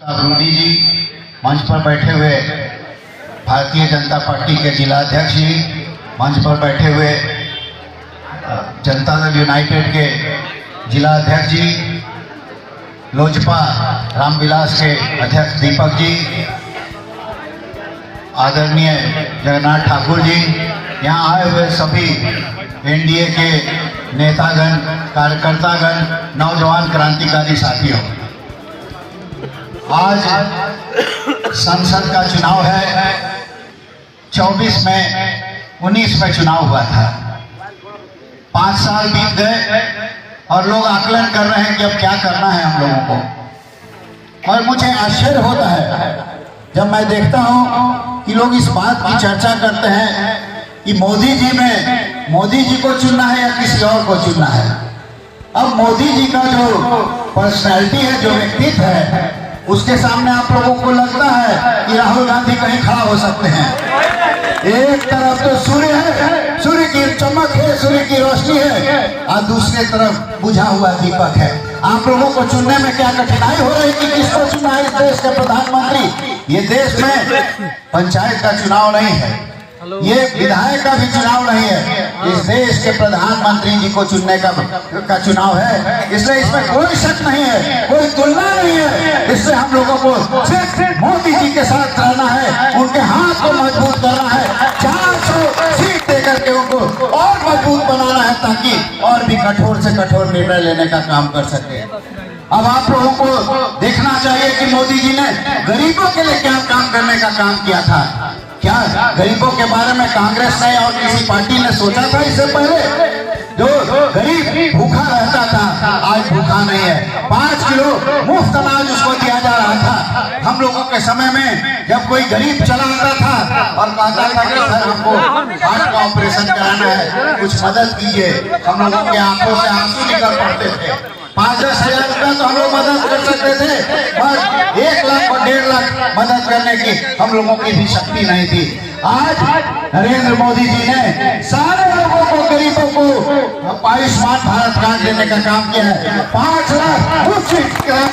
रूडी जी, मंच पर बैठे हुए भारतीय जनता पार्टी के जिला अध्यक्ष जी, मंच पर बैठे हुए जनता दल यूनाइटेड के जिला अध्यक्ष जी, लोजपा रामविलास के अध्यक्ष दीपक जी, आदरणीय जगन्नाथ ठाकुर जी, यहाँ आए हुए सभी एनडीए के नेतागण, कार्यकर्तागण, नौजवान क्रांतिकारी साथियों, आज संसद का चुनाव है। 24 में 19 में चुनाव हुआ था। 5 साल बीत गए और लोग आकलन कर रहे हैं कि अब क्या करना है हम लोगों को। और मुझे आश्चर्य होता है जब मैं देखता हूं कि लोग इस बात की चर्चा करते हैं कि मोदी जी को चुनना है या किसी और को चुनना है। अब मोदी जी का जो पर्सनैलिटी है, जो व्यक्तित्व है, उसके सामने आप लोगों को लगता है कि राहुल गांधी कहीं खड़ा हो सकते हैं। एक तरफ तो सूर्य है, सूर्य की चमक है, सूर्य की रोशनी है, और दूसरी तरफ बुझा हुआ दीपक है। आप लोगों को चुनने में क्या कठिनाई हो रही कि किसको चुना है इस देश के प्रधानमंत्री। ये देश में पंचायत का चुनाव नहीं है, ये विधायक का भी चुनाव नहीं है, इस देश के प्रधानमंत्री जी को चुनने का चुनाव है। इसलिए इसमें कोई शक नहीं है, कोई तुलना नहीं है। इससे हम लोगों को सिर्फ मोदी जी के साथ रहना है, उनके हाथ को मजबूत करना है, 400 सीट देकर के उनको और मजबूत बनाना है, ताकि और भी कठोर से कठोर निर्णय लेने का काम कर सके। अब आप लोगों को देखना चाहिए कि मोदी जी ने गरीबों के लिए क्या काम करने का काम किया था। क्या गरीबों के बारे में कांग्रेस ने और किसी पार्टी ने सोचा था इससे पहले? जो गरीब भूखा रहता था आज भूखा नहीं है। 5 किलो मुफ्त अनाज उसको दिया जा रहा था। हम लोगों के समय में जब कोई गरीब चला आता था और कहता था कि सर हमको हार्ट का ऑपरेशन कराना है, कुछ मदद कीजिए, हम लोगों के आंखों से आंसू निकल पड़ते थे। 5-10 हजार रुपया तो हम लोग मदद कर सकते थे, पर 1 लाख और 1.5 लाख मदद करने की हम लोगों की भी शक्ति नहीं थी। आज नरेंद्र मोदी जी ने सारे लोगों को, गरीबों को आयुष्मान भारत कार्ड देने का काम किया है। 5 लाख मुफ्त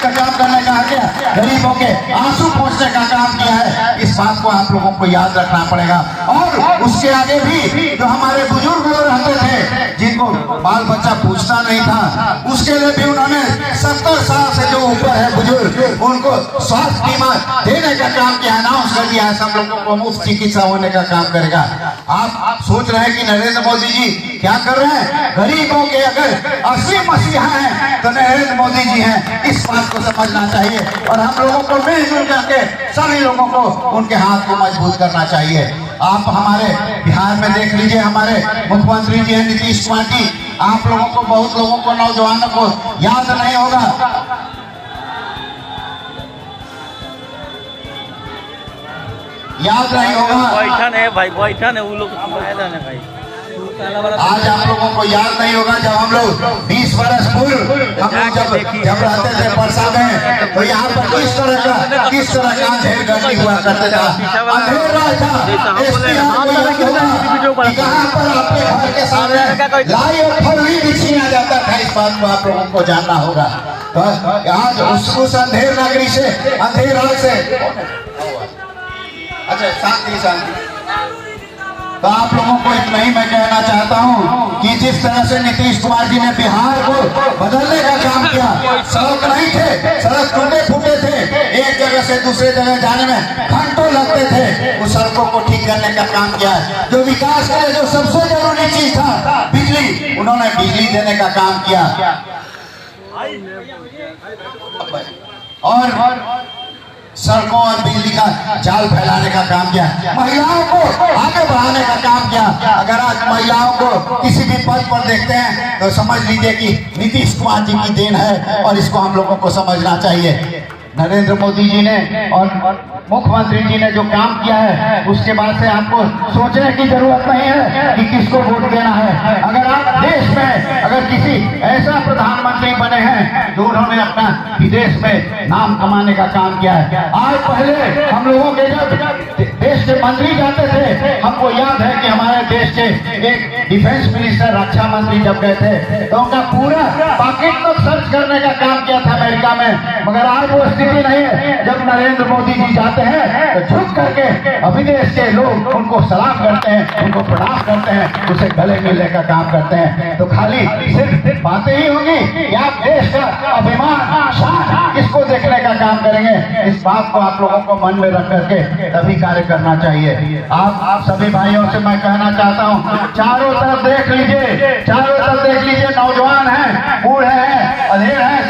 का काम करने का किया, गरीबों के आंसू पोंछने का काम किया है। इस बात को आप लोगों को याद रखना पड़ेगा। और उसके आगे भी जो हमारे बुजुर्ग लोग रहते थे, जिनको बाल बच्चा पूछता नहीं था, उसके लिए भी उन्होंने 70 साल से जो ऊपर है बुजुर्ग, उनको स्वास्थ्य बीमा देने का काम किया, अनाउंस कर दिया है। सब लोगों को मुफ्त चिकित्सा होने का काम करेगा। आप सोच रहे हैं कि नरेंद्र मोदी जी क्या कर रहे हैं? गरीबों के अगर असली मसीहा हैं तो नरेंद्र मोदी जी हैं। इस बात को समझना चाहिए और हम लोगों को मिलजुल करके सभी लोगों को उनके हाथ को मजबूत करना चाहिए। आप हमारे बिहार में देख लीजिए, हमारे मुख्यमंत्री जी हैं नीतीश कुमार जी। आप लोगों को, बहुत लोगों को, नौजवानों को याद नहीं होगा, याद नहीं होगा। बैठन है भाई, बैठन है, वो लोग मैदान है भाई। आज आप लोगों को याद नहीं होगा जब हम लोग 20 बरस पूर्व हम लोग जब रहते थे परसा में, तो यहाँ पर किस तरह का अंधेर गर्मी हुआ करता था, अंधेरा था। यहाँ पर आपके घर के सामने लाई और फरवी भी छीना जाता था। इस बात को आप लोगों को जानना होगा। तो आज उस अंधेर नगरी से, अंधेर रात से, अच्छा शांति। तो आप लोगों को इतना ही मैं कहना चाहता हूं कि जिस तरह से नीतीश कुमार जी ने बिहार को बदलने का काम किया, सड़क नहीं थे, सड़क टूटे फूटे थे, एक जगह से दूसरे जगह जाने में घंटों लगते थे, उस सड़कों को ठीक करने का काम किया है। जो विकास के लिए जो सबसे जरूरी चीज था, बिजली, उन्होंने बिजली देने का काम किया और सड़कों और बिजली का जाल फैलाने का काम किया, महिलाओं को आगे बढ़ाने का काम किया। अगर आज महिलाओं को किसी भी पद पर देखते हैं तो समझ लीजिए कि नीतीश कुमार जी की देन है और इसको हम लोगों को समझना चाहिए। नरेंद्र मोदी जी ने और मुख्यमंत्री जी ने जो काम किया है, उसके बाद से आपको सोचने की जरूरत नहीं है कि किसको वोट देना है। अगर आप देश में अगर किसी ऐसा प्रधानमंत्री बने हैं जो उन्होंने अपना विदेश में नाम कमाने का काम किया है। आज पहले हम लोगों के जब देश के मंत्री जाते थे, हमको याद है कि हमारे देश के एक डिफेंस मिनिस्टर, रक्षा मंत्री जब गए थे तो उनका पूरा पॉकेट को सर्च करने का काम किया था अमेरिका में, मगर आज वो स्थिति नहीं है। जब नरेंद्र मोदी जी जाते हैं तो झुक करके विदेश के लोग उनको सलाम करते हैं, उनको प्रणाम करते हैं, उसे गले मिलने का काम करते हैं। तो खाली सिर्फ बातें ही होंगी कि आप देश का अभिमान, शान, इसको देखने का काम करेंगे। इस बात को आप लोगों को मन में रख करके तभी कार्य करना चाहिए। आप सभी भाइयों से मैं कहना चाहता हूँ, चारों तरफ देख लीजिए, चारों तरफ देख लीजिए, नौजवान हैं, बूढ़े हैं, अधेड़ हैं,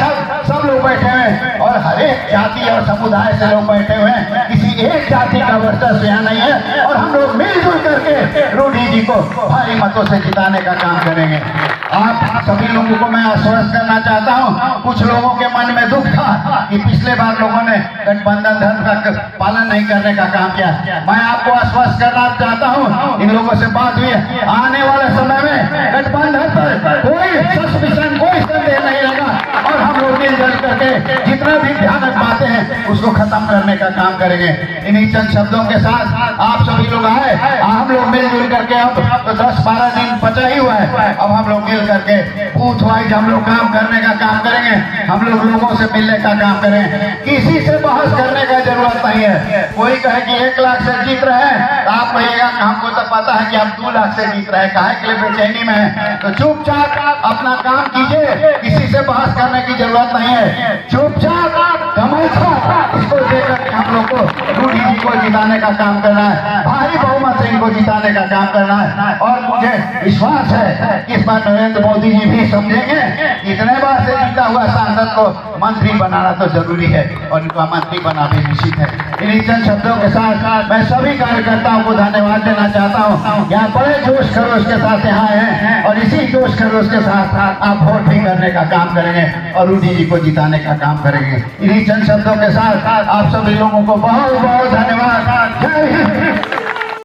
सब लोग बैठे हुए हैं और हर एक जाति और समुदाय से लोग बैठे हुए हैं। किसी एक जाति का वर्चस्व यहाँ नहीं है और हम लोग मिलजुल करके रूडी जी को भारी मतों से जिताने का काम करेंगे। आप सभी लोगों को मैं आश्वस्त करना चाहता हूँ, कुछ लोगों के मन में दुख था कि पिछले बार लोगों ने गठबंधन धर्म का पालन नहीं करने का काम किया। मैं आपको आश्वस्त करना चाहता हूँ, इन लोगों से बात हुई है, आने वाले समय में गठबंधन पर कोई सस्पेंशन, कोई संदेह नहीं रहेगा और हम लोग मिलजुल करके जितने भी भयानक बातें हैं उसको खत्म करने का काम करेंगे। इन्हीं चंद शब्दों के साथ आप सभी लोग आए, हम लोग मिलजुल करके अब तो 10-12 दिन बचा ही हुआ है, अब हम लोग मिल करके बूथ वाइज हम लोग काम करने का काम करेंगे। हम लोग लोगों से मिलने का काम करें, किसी से बहस करने का जरूरत नहीं है। कोई कहे कि 1 लाख से जीत रहे हैं तो आप कहिएगा हमको तो पता है कि आप 2 लाख से जीत रहे हैं, काहे के लिए बेचैनी में है। तो चुपचाप अपना काम कीजिए, किसी से बहस करने की जरूरत नहीं है। चुपचाप गमौछा इसको देकर हम लोग को रूडी जी को जिताने का काम करना है, भारी बहुमत से इनको जिताने का काम करना है। और मुझे विश्वास है कि इस बार नरेंद्र मोदी जी भी समझेंगे, इतने बार से जीता हुआ सांसद को मंत्री बनाना तो जरूरी है और इनको मंत्री बना भी निश्चित है। इन्हीं चंद शब्दों के साथ मैं सभी कार्यकर्ताओं को धन्यवाद देना चाहता हूँ। यहाँ बड़े जोश खरोश के साथ यहाँ हैं और इसी जोश खरोश के साथ आप वोट भी करने का काम करेंगे और रूडी जी को जिताने का काम करेंगे। इन्हीं चंद शब्दों के साथ आप सभी लोगों को बहुत बहुत धन्यवाद। जय